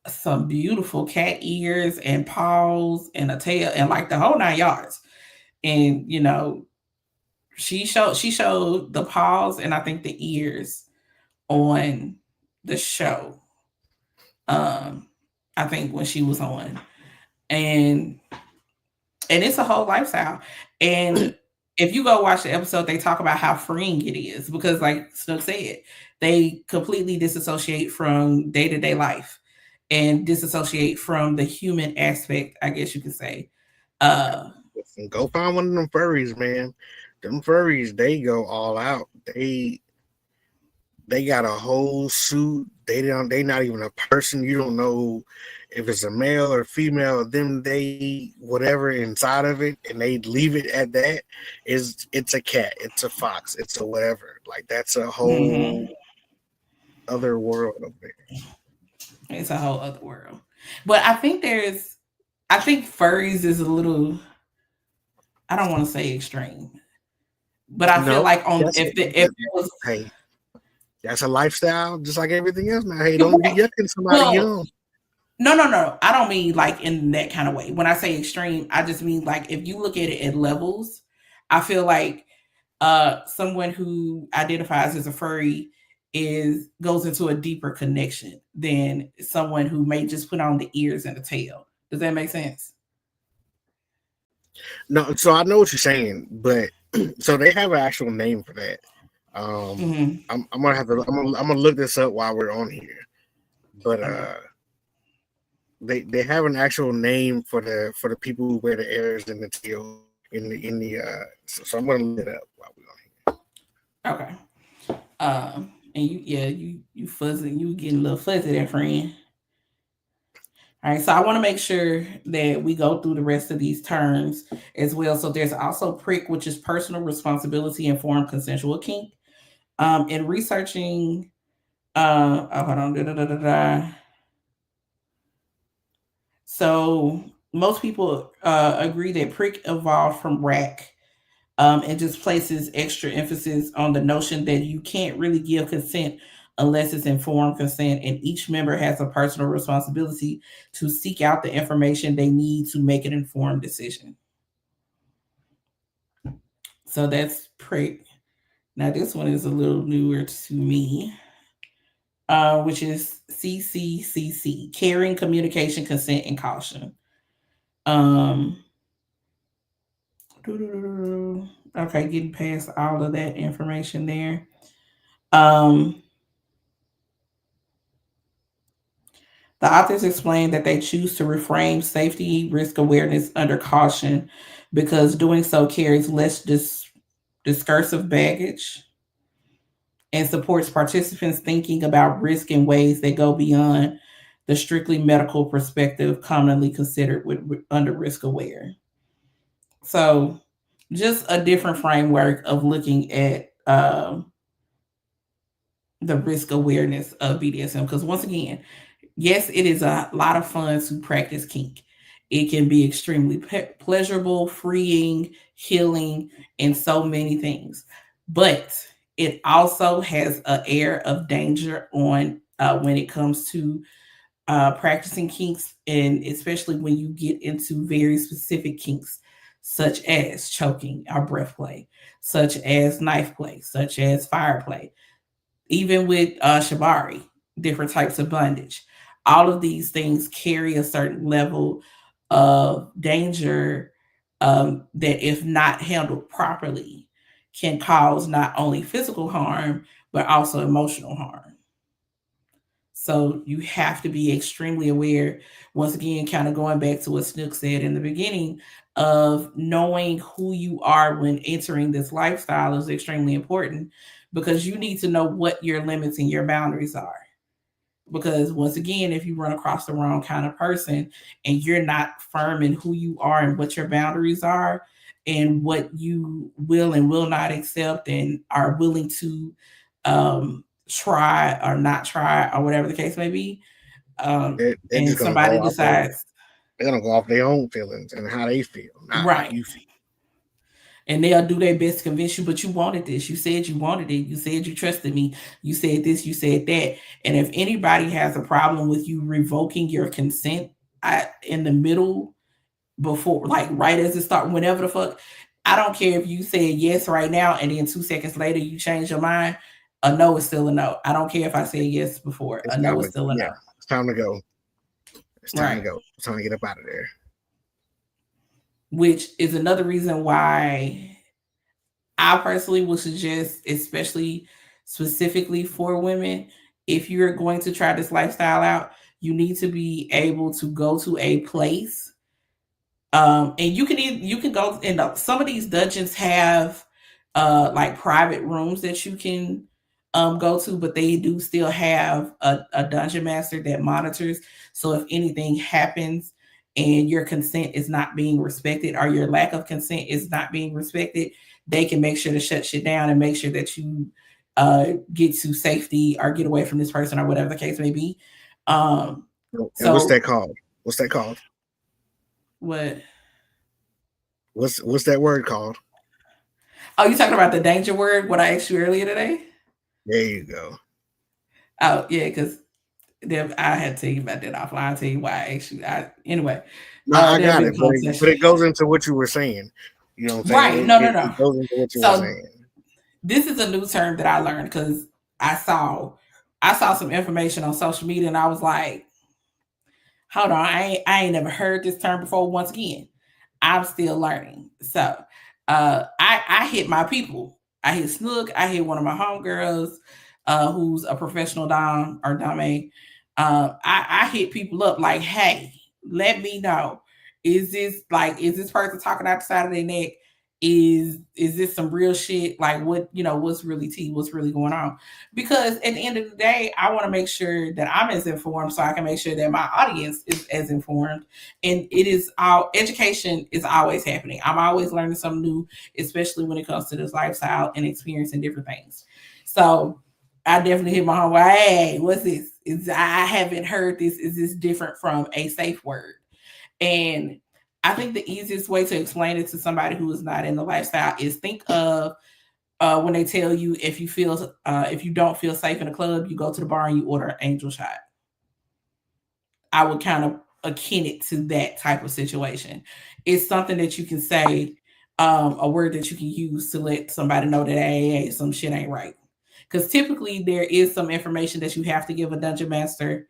some beautiful cat ears and paws and a tail and like the whole nine yards. And she showed the paws and I think the ears on the show. Um, I think when she was on, and it's a whole lifestyle. And if you go watch the episode, they talk about how freeing it is because, like Snook said, they completely disassociate from day to day life and disassociate from the human aspect, I guess you could say. Uh, Listen, go find one of them furries, man. Them furries, they go all out. They got a whole suit. They not even a person. You don't know if it's a male or female. Them they whatever inside of it, and they leave it at that. It's a cat, it's a fox, it's a whatever. Like that's a mhm. whole other world over there. It's a whole other world. But I think furries is a little, I don't want to say extreme, but I feel No, like on that's if it was hey, that's a lifestyle, just like everything else. Now, hey, you're don't be right. yucking somebody Well, young. no, no, no. I don't mean like in that kind of way. When I say extreme, I just mean like if you look at it at levels, I feel like someone who identifies as a furry is goes into a deeper connection than someone who may just put on the ears and the tail. Does that make sense? No, so I know what you're saying, but so they have an actual name for that. Hmm. I'm gonna have to. I'm gonna look this up while we're on here. But Okay. they have an actual name for the people who wear the ears and the tail in the. So I'm gonna look it up while we're on here. Okay. And you fuzzy, you getting a little fuzzy there, friend. All right, so I want to make sure that we go through the rest of these terms as well. So there's also prick, which is personal responsibility informed consensual kink. In researching, oh, hold on, da, da, da, da, da. So most people agree that prick evolved from rack. It just places extra emphasis on the notion that you can't really give consent unless it's informed consent, and each member has a personal responsibility to seek out the information they need to make an informed decision. So that's prick. Now, this one is a little newer to me, which is CCCC, caring, communication, consent, and caution. Um, okay, getting past all of that information there. Um, The authors explain that they choose to reframe safety risk awareness under caution because doing so carries less discursive baggage and supports participants thinking about risk in ways that go beyond the strictly medical perspective commonly considered under risk aware. So, just a different framework of looking at the risk awareness of BDSM. Because once again, yes, it is a lot of fun to practice kink. It can be extremely pleasurable, freeing, healing, and so many things. But it also has an air of danger on when it comes to practicing kinks, and especially when you get into very specific kinks, such as choking or breath play, such as knife play, such as fire play, even with shibari, different types of bondage. All of these things carry a certain level of danger that, if not handled properly, can cause not only physical harm but also emotional harm. So you have to be extremely aware. Once again, kind of going back to what Snook said in the beginning, of knowing who you are when entering this lifestyle is extremely important, because you need to know what your limits and your boundaries are. Because once again, if you run across the wrong kind of person and you're not firm in who you are and what your boundaries are and what you will and will not accept and are willing to try or not try, or whatever the case may be, They're and just gonna somebody go off their decides, they're gonna go off their own feelings and how they feel, not how right, you feel. and they'll do their best to convince you, but you wanted this, you said you wanted it, you said you trusted me, you said this, you said that. And if anybody has a problem with you revoking your consent in the middle, before, like right as it start, whenever the fuck, I don't care if you said yes right now and then 2 seconds later you change your mind, a no is still a no. I don't care if I said yes before, It's a no time is to still a no. yeah, it's time to go. It's time to Right. go. It's time to get up out of there. Which is another reason why I personally would suggest, especially specifically for women, if you're going to try this lifestyle out, you need to be able to go to a place. And you can go in some of these dungeons have like private rooms that you can go to, but they do still have a dungeon master that monitors. So if anything happens and your consent is not being respected, or your lack of consent is not being respected, they can make sure to shut shit down and make sure that you get to safety or get away from this person, or whatever the case may be. Um, And what's so that called? What's that called? what? What's that word called? Oh, you talking about the danger word? What I asked you earlier today? There you go. Oh, yeah, because I had to tell you about that offline. I'll tell you why I asked you. Anyway, No, I there'll got be it, a but conversation. it goes into what you were saying. You know what I'm saying? Right? No, no, no. It goes into what you were So saying. this is a new term that I learned because I saw I saw some information on social media and I was like, hold on, I ain't never heard this term before. Once again, I'm still learning. So I hit my people. I hit Snook. I hit one of my homegirls, who's a professional dom or dame. I hit people up like, hey, let me know. Is this person talking out the side of their neck? Is this some real shit? Like what, what's really tea? What's really going on? Because at the end of the day, I want to make sure that I'm as informed so I can make sure that my audience is as informed. And it is all education is always happening. I'm always learning something new, especially when it comes to this lifestyle and experiencing different things. So I definitely hit my home. Hey, what's this? I haven't heard this. Is this different from a safe word? And I think the easiest way to explain it to somebody who is not in the lifestyle is think of when they tell you if you don't feel safe in a club, you go to the bar and you order an angel shot. I would kind of akin it to that type of situation. It's something that you can say, a word that you can use to let somebody know that hey, some shit ain't right. Because typically there is some information that you have to give a dungeon master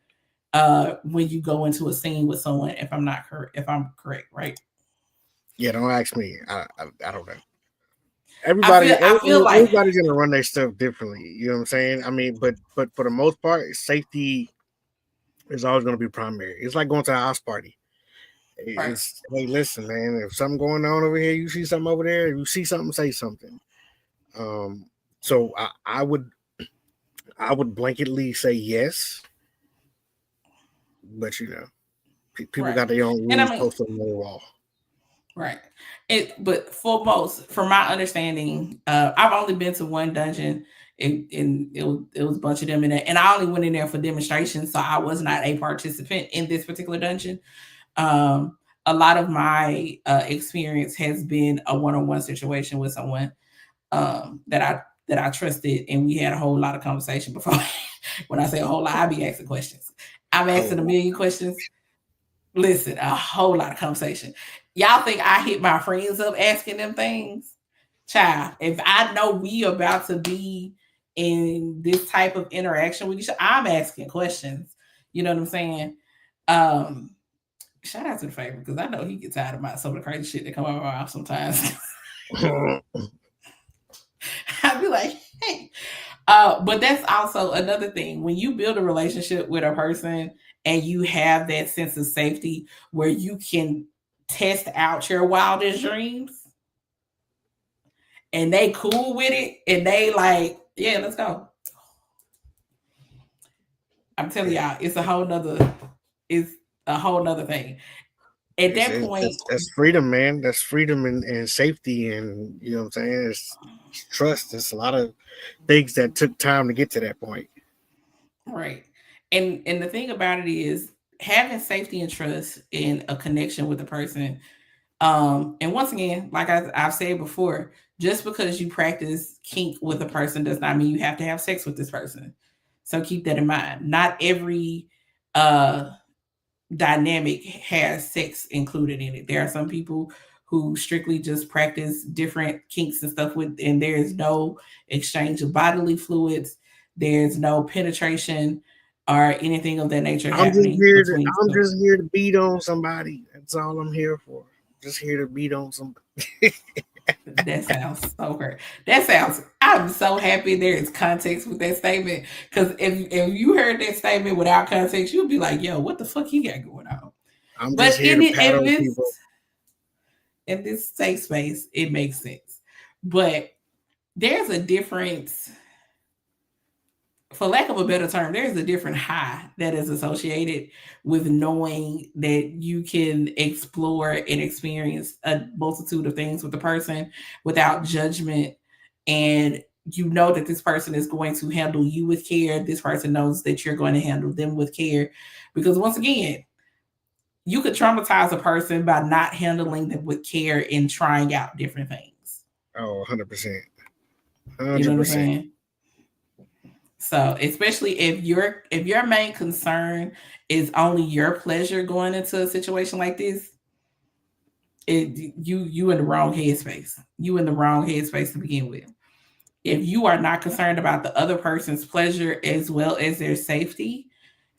when you go into a scene with someone. If I'm correct, right? Yeah, don't ask me. I don't know. I feel like Everybody's gonna run their stuff differently. You know what I'm saying? I mean, but for the most part, safety is always gonna be primary. It's like going to a house party. right, It's hey, listen, man. If something going on over here, you see something over there. If you see something, say something. Um, so I would blanketly say yes, but people right, got their own and I rules mean posted on their wall. right. But from my understanding, I've only been to one dungeon, and it was a bunch of them in there, and I only went in there for demonstrations, so I was not a participant in this particular dungeon. Um, a lot of my experience has been a one-on-one situation with someone that I trusted, and we had a whole lot of conversation before. When I say a whole lot, I be asking questions. I'm asking a Oh, million questions. Listen, a whole lot of conversation. Y'all think I hit my friends up asking them things? Child, if I know we about to be in this type of interaction with each other, I'm asking questions. You know what I'm saying? Um, shout out to the favorite because I know he gets tired of some of the crazy shit that come out of my mouth sometimes. I'd be like, hey. But that's also another thing. When you build a relationship with a person and you have that sense of safety where you can test out your wildest dreams and they cool with it and they like, yeah, let's go. I'm telling y'all, it's a whole nother thing. At that point, that's freedom, man. That's freedom and safety, and you know what I'm saying. It's trust. It's a lot of things that took time to get to that point. right. And the thing about it is having safety and trust in a connection with a person. And once again, like I've said before, just because you practice kink with a person does not mean you have to have sex with this person. So keep that in mind. Not every uh dynamic has sex included in it. There are some people who strictly just practice different kinks and stuff with, and there is no exchange of bodily fluids. There's no penetration or anything of that nature happening between. I'm just here to beat on somebody. That's all I'm here for. Just here to beat on somebody. That sounds so hurt. That sounds. I'm so happy there is context with that statement because if you heard that statement without context, you'd be like, "Yo, what the fuck he got going on?" I'm But just here to pat on people. In this safe space, it makes sense. But there's a difference, for lack of a better term, there's a different high that is associated with knowing that you can explore and experience a multitude of things with the person without judgment. And you know that this person is going to handle you with care. This person knows that you're going to handle them with care. Because once again, you could traumatize a person by not handling them with care and trying out different things. Oh, 100%. You know what I'm saying? So, especially if your main concern is only your pleasure going into a situation like this, you in the wrong headspace. You in the wrong headspace to begin with. If you are not concerned about the other person's pleasure as well as their safety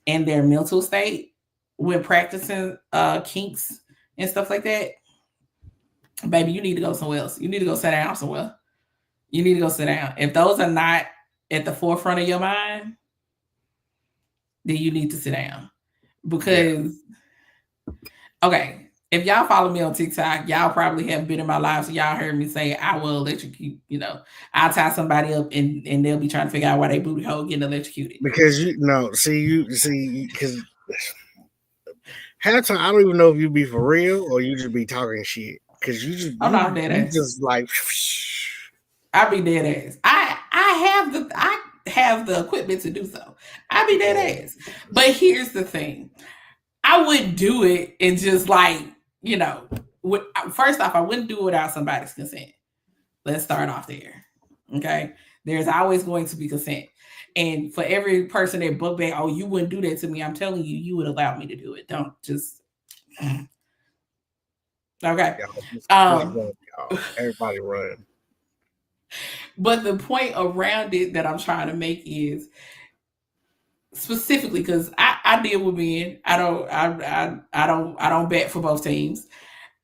and their mental state when practicing kinks and stuff like that, baby, you need to go somewhere else. You need to go sit down somewhere. You need to go sit down. If those are not at the forefront of your mind, then you need to sit down. Because, okay, if y'all follow me on TikTok, y'all probably have been in my life, so y'all heard me say, I will electrocute, I'll tie somebody up and they'll be trying to figure out why they booty hole getting electrocuted. Because because half the time I don't even know if you be for real or you just be talking shit. Because I'm dead ass. Just like I be dead ass. I have the equipment to do so. I be dead ass. But here's the thing. I wouldn't do it and just like, first off, I wouldn't do it without somebody's consent. Let's start off there. Okay. There's always going to be consent. And for every person that book back, oh, you wouldn't do that to me. I'm telling you, you would allow me to do it. Don't just. Okay. Everybody run. But the point around it that I'm trying to make is specifically because I deal with men. I don't bet for both teams.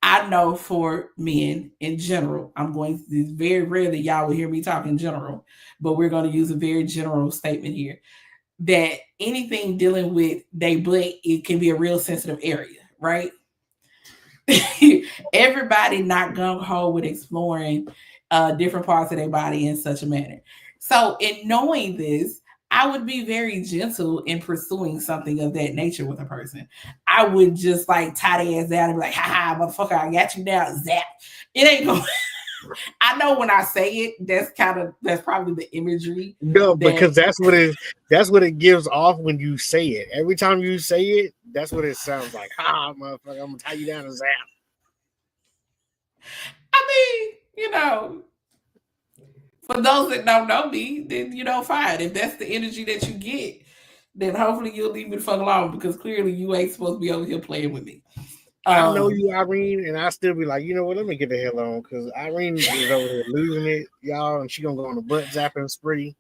I know for men in general, I'm going to very rarely y'all will hear me talk in general, but we're going to use a very general statement here that anything dealing with they butt, it can be a real sensitive area, right? Everybody not gung ho with exploring different parts of their body in such a manner. So, in knowing this, I would be very gentle in pursuing something of that nature with a person. I would just like tie their ass down and be like, ha ha, motherfucker, I got you now. Zap. It ain't going. I know when I say it, that's probably the imagery. No, because that's what it gives off when you say it. Every time you say it, that's what it sounds like. Ha, motherfucker, I'm gonna tie you down and zap. I mean, for those that don't know me, then fine. If that's the energy that you get, then hopefully you'll leave me the fuck alone because clearly you ain't supposed to be over here playing with me. I know you, Irene, and I still be like, you know what? Let me get the hell on because Irene is over here losing it, y'all, and she gonna go on a butt zapping spree.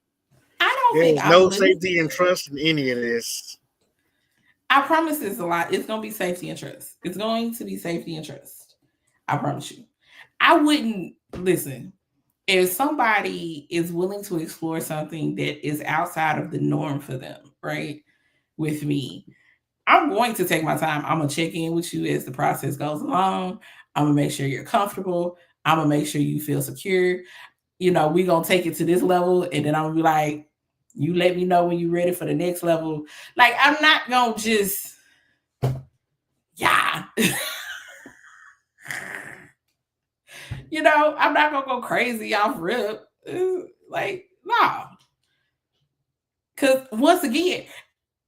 I don't There's think no safety and trust in any of this. I promise it's a lot. It's gonna be safety and trust. It's going to be safety and trust. I promise you. I wouldn't listen. If somebody is willing to explore something that is outside of the norm for them, right? With me, I'm going to take my time. I'm gonna check in with you as the process goes along. I'm gonna make sure you're comfortable. I'm gonna make sure you feel secure. We gonna take it to this level, and then I'm gonna be like, you let me know when you're ready for the next level. Like, I'm not gonna just, yeah. I'm not gonna go crazy off rip. Like, nah. Cause once again,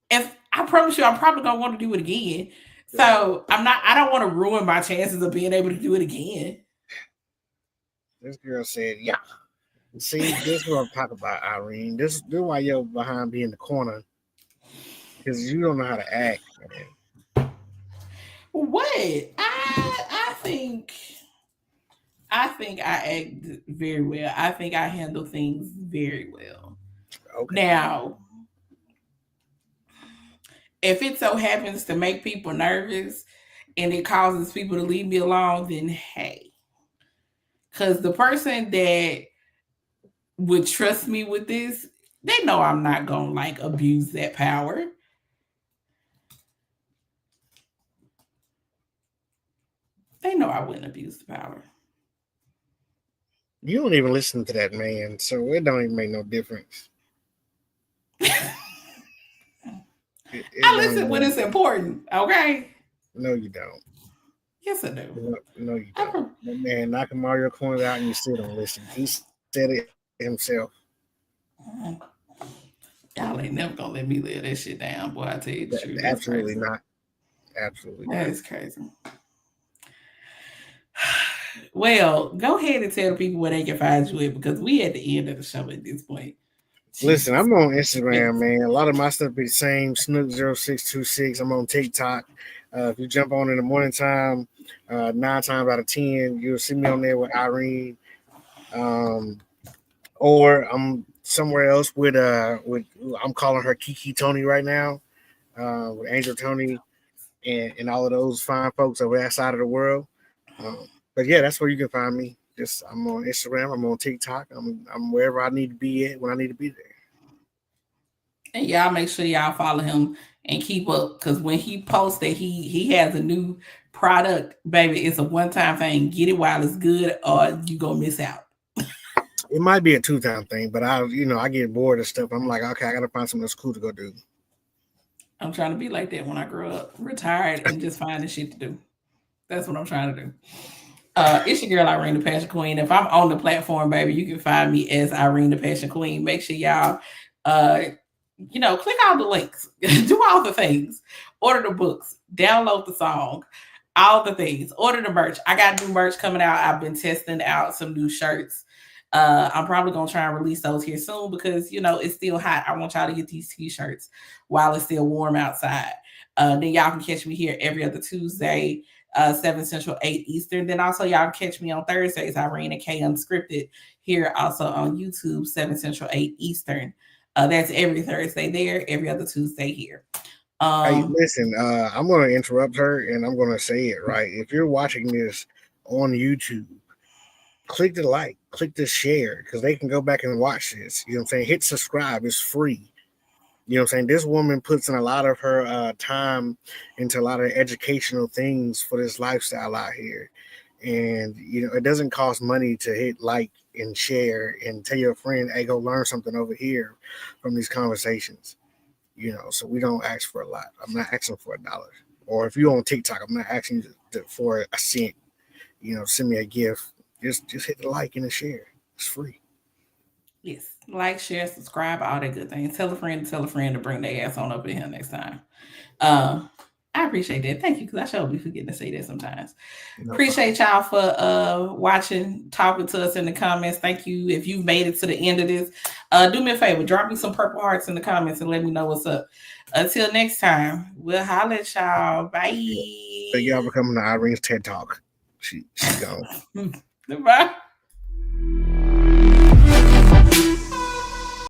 if I promise you, I'm probably gonna want to do it again. So I don't want to ruin my chances of being able to do it again. This girl said, yeah. See, this is what I'm talking about, Irene. This is why you're behind me in the corner. Because you don't know how to act, man. What? I think I act very well. I think I handle things very well. Okay. Now, if it so happens to make people nervous and it causes people to leave me alone, then hey. Because the person that would trust me with this, they know I'm not going to like abuse that power. They know I wouldn't abuse the power. You don't even listen to that man, so it don't even make no difference. I listen when it's important, okay? No, you don't. Yes, I do. No, you don't. That man knocking Mario Coins out and you still don't listen. He said it himself. Y'all ain't never gonna let me live that shit down, boy. I tell you the truth. Absolutely not. Absolutely not. That is crazy. Well, go ahead and tell the people where they can find you at, because we at the end of the show at this point. Listen, I'm on Instagram, man. A lot of my stuff be the same. Snook0626. I'm on TikTok. If you jump on in the morning time, 9 times out of 10, you'll see me on there with Irene. Or I'm somewhere else with I'm calling her Kiki Tony right now, with Angel Tony and all of those fine folks over that side of the world. But yeah, that's where you can find me. Just I'm on Instagram, I'm on TikTok, I'm wherever I need to be at when I need to be there. And y'all make sure y'all follow him and keep up, because when he posts that he has a new product, baby, it's a one-time thing. Get it while it's good, or you gonna miss out. It might be a 2-time thing, but I get bored of stuff. I'm like, okay, I gotta find something that's cool to go do. I'm trying to be like that when I grow up, retired and just finding shit to do. That's what I'm trying to do. It's your girl Irene the Passion Queen. If I'm on the platform, baby, you can find me as Irene the Passion Queen. Make sure y'all click all the links, do all the things, order the books, download the song, all the things, order the merch. I got new merch coming out. I've been testing out some new shirts. I'm probably gonna try and release those here soon, because it's still hot. I want y'all to get these t-shirts while it's still warm outside. Then y'all can catch me here every other Tuesday, 7 Central, 8 Eastern. Then also y'all can catch me on Thursdays, Irene and K Unscripted, here also on YouTube, 7 Central, 8 Eastern. That's every Thursday there, every other Tuesday here. Hey, listen, I'm going to interrupt her and I'm going to say it right. If you're watching this on YouTube, click the like, click the share, because they can go back and watch this. You know what I'm saying? Hit subscribe. It's free. You know what I'm saying? This woman puts in a lot of her time into a lot of educational things for this lifestyle out here. And, it doesn't cost money to hit like and share and tell your friend, hey, go learn something over here from these conversations. So we don't ask for a lot. I'm not asking for $1. Or if you're on TikTok, I'm not asking you for a cent. Send me a gift. Just hit the like and the share. It's free. Yes. Like, share, subscribe, all that good things. Tell a friend to bring their ass on up in here next time. I appreciate that. Thank you, because I sure be forgetting to say that sometimes. No appreciate y'all for watching, talking to us in the comments. Thank you. If you've made it to the end of this, do me a favor, drop me some purple hearts in the comments and let me know what's up. Until next time, we'll holler at y'all. Bye. Thank y'all for coming to Irene's TED Talk. She's gone. Bye.